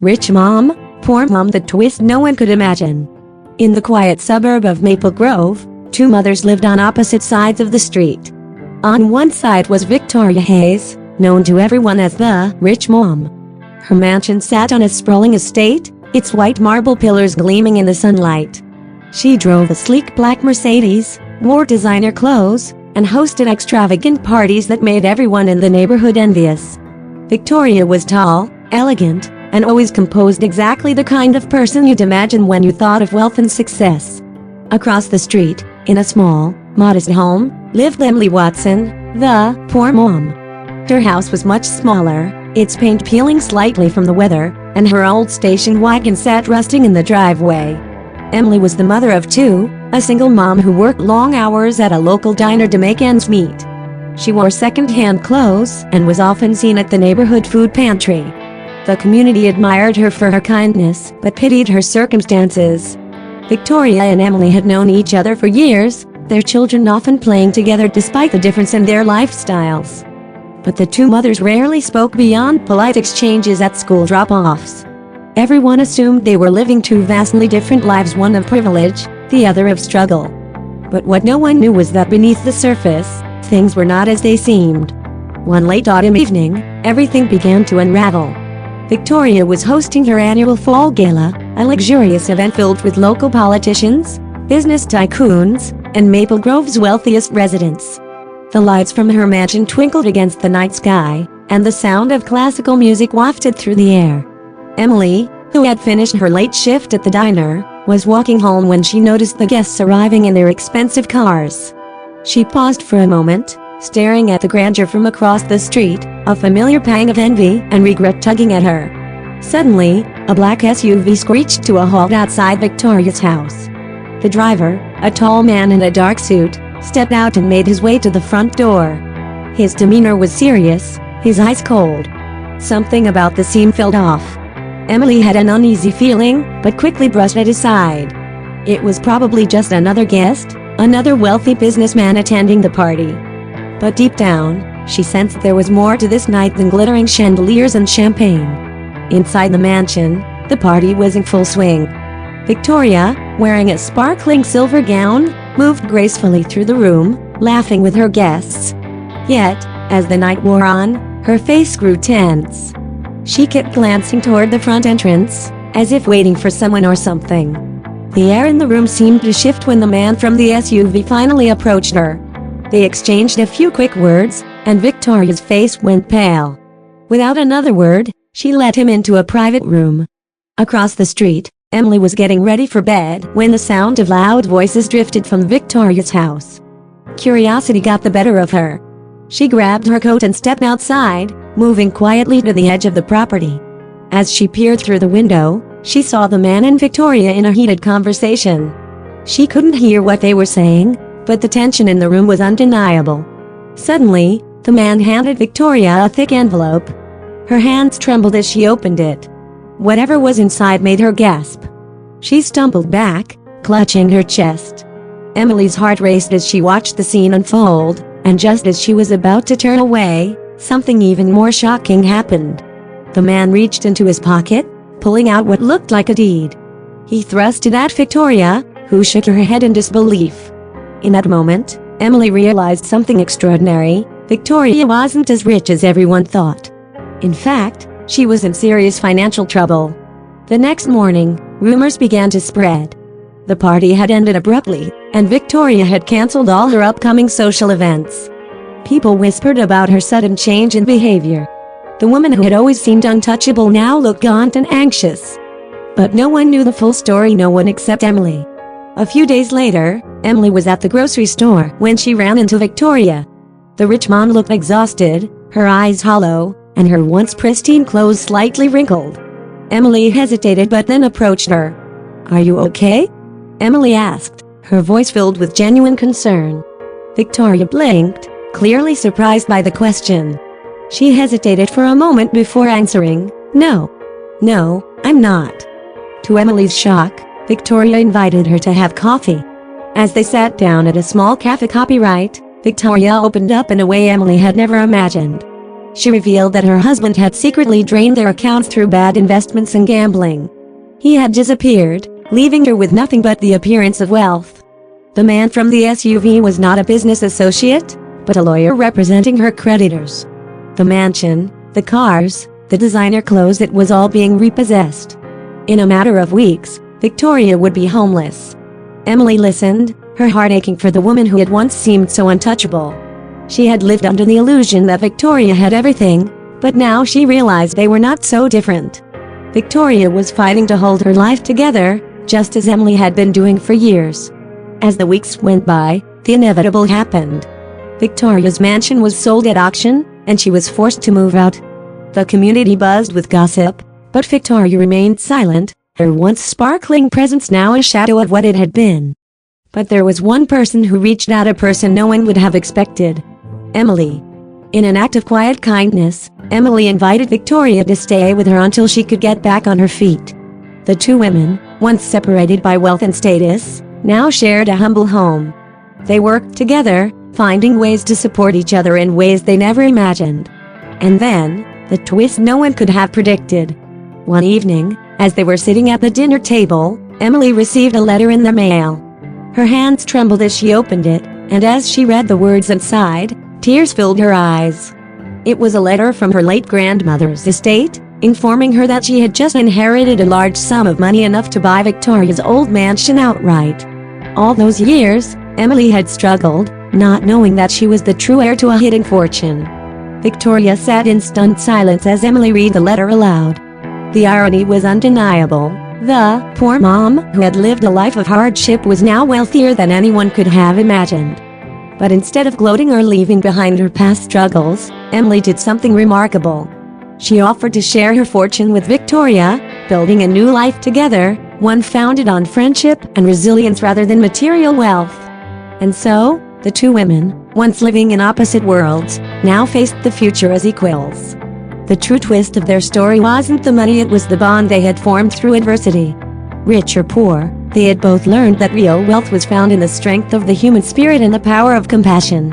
Rich mom, poor mom, the twist no one could imagine. In the quiet suburb of Maple Grove, two mothers lived on opposite sides of the street. On one side was Victoria Hayes, known to everyone as the rich mom. Her mansion sat on a sprawling estate, its white marble pillars gleaming in the sunlight. She drove a sleek black Mercedes, wore designer clothes, and hosted extravagant parties that made everyone in the neighborhood envious. Victoria was tall, elegant, and always composed, exactly the kind of person you'd imagine when you thought of wealth and success. Across the street, in a small, modest home, lived Emily Watson, the poor mom. Her house was much smaller, its paint peeling slightly from the weather, and her old station wagon sat rusting in the driveway. Emily was the mother of two, a single mom who worked long hours at a local diner to make ends meet. She wore second-hand clothes and was often seen at the neighborhood food pantry. The community admired her for her kindness, but pitied her circumstances. Victoria and Emily had known each other for years, their children often playing together despite the difference in their lifestyles. But the two mothers rarely spoke beyond polite exchanges at school drop-offs. Everyone assumed they were living two vastly different lives, one of privilege, the other of struggle. But what no one knew was that beneath the surface, things were not as they seemed. One late autumn evening, everything began to unravel. Victoria was hosting her annual fall gala, a luxurious event filled with local politicians, business tycoons, and Maple Grove's wealthiest residents. The lights from her mansion twinkled against the night sky, and the sound of classical music wafted through the air. Emily, who had finished her late shift at the diner, was walking home when she noticed the guests arriving in their expensive cars. She paused for a moment, staring at the grandeur from across the street, a familiar pang of envy and regret tugging at her. Suddenly, a black SUV screeched to a halt outside Victoria's house. The driver, a tall man in a dark suit, stepped out and made his way to the front door. His demeanor was serious, his eyes cold. Something about the scene felt off. Emily had an uneasy feeling, but quickly brushed it aside. It was probably just another guest, another wealthy businessman attending the party. But deep down, she sensed there was more to this night than glittering chandeliers and champagne. Inside the mansion, the party was in full swing. Victoria, wearing a sparkling silver gown, moved gracefully through the room, laughing with her guests. Yet, as the night wore on, her face grew tense. She kept glancing toward the front entrance, as if waiting for someone or something. The air in the room seemed to shift when the man from the SUV finally approached her. They exchanged a few quick words, and Victoria's face went pale. Without another word, she led him into a private room. Across the street, Emily was getting ready for bed when the sound of loud voices drifted from Victoria's house. Curiosity got the better of her. She grabbed her coat and stepped outside, moving quietly to the edge of the property. As she peered through the window, she saw the man and Victoria in a heated conversation. She couldn't hear what they were saying, but the tension in the room was undeniable. Suddenly, the man handed Victoria a thick envelope. Her hands trembled as she opened it. Whatever was inside made her gasp. She stumbled back, clutching her chest. Emily's heart raced as she watched the scene unfold, and just as she was about to turn away, something even more shocking happened. The man reached into his pocket, pulling out what looked like a deed. He thrust it at Victoria, who shook her head in disbelief. In that moment, Emily realized something extraordinary. Victoria wasn't as rich as everyone thought. In fact, she was in serious financial trouble. The next morning, rumors began to spread. The party had ended abruptly, and Victoria had canceled all her upcoming social events. People whispered about her sudden change in behavior. The woman who had always seemed untouchable now looked gaunt and anxious. But no one knew the full story, no one except Emily. A few days later, Emily was at the grocery store when she ran into Victoria. The rich mom looked exhausted, her eyes hollow, and her once pristine clothes slightly wrinkled. Emily hesitated but then approached her. "Are you okay?" Emily asked, her voice filled with genuine concern. Victoria blinked, clearly surprised by the question. She hesitated for a moment before answering, "No, I'm not." To Emily's shock, Victoria invited her to have coffee. As they sat down at a small cafe, Victoria opened up in a way Emily had never imagined. she revealed that her husband had secretly drained their accounts through bad investments and gambling. He had disappeared, leaving her with nothing but the appearance of wealth. The man from the SUV was not a business associate, but a lawyer representing her creditors. The mansion, the cars, the designer clothes, it was all being repossessed. In a matter of weeks, Victoria would be homeless. Emily listened, her heart aching for the woman who had once seemed so untouchable. She had lived under the illusion that Victoria had everything, but now she realized they were not so different. Victoria was fighting to hold her life together, just as Emily had been doing for years. As the weeks went by, the inevitable happened. Victoria's mansion was sold at auction, and she was forced to move out. The community buzzed with gossip, but Victoria remained silent, her once sparkling presence now a shadow of what it had been. But there was one person who reached out, a person no one would have expected. Emily. In an act of quiet kindness, Emily invited Victoria to stay with her until she could get back on her feet. The two women, once separated by wealth and status, now shared a humble home. They worked together, finding ways to support each other in ways they never imagined. And then, the twist no one could have predicted. One evening, as they were sitting at the dinner table, Emily received a letter in the mail. Her hands trembled as she opened it, and as she read the words inside, tears filled her eyes. It was a letter from her late grandmother's estate, informing her that she had just inherited a large sum of money, enough to buy Victoria's old mansion outright. All those years, Emily had struggled, not knowing that she was the true heir to a hidden fortune. Victoria sat in stunned silence as Emily read the letter aloud. The irony was undeniable. The poor mom, who had lived a life of hardship, was now wealthier than anyone could have imagined. But instead of gloating or leaving behind her past struggles, Emily did something remarkable. She offered to share her fortune with Victoria, building a new life together, one founded on friendship and resilience rather than material wealth. And so, the two women, once living in opposite worlds, now faced the future as equals. The true twist of their story wasn't the money, it was the bond they had formed through adversity. Rich or poor, they had both learned that real wealth was found in the strength of the human spirit and the power of compassion.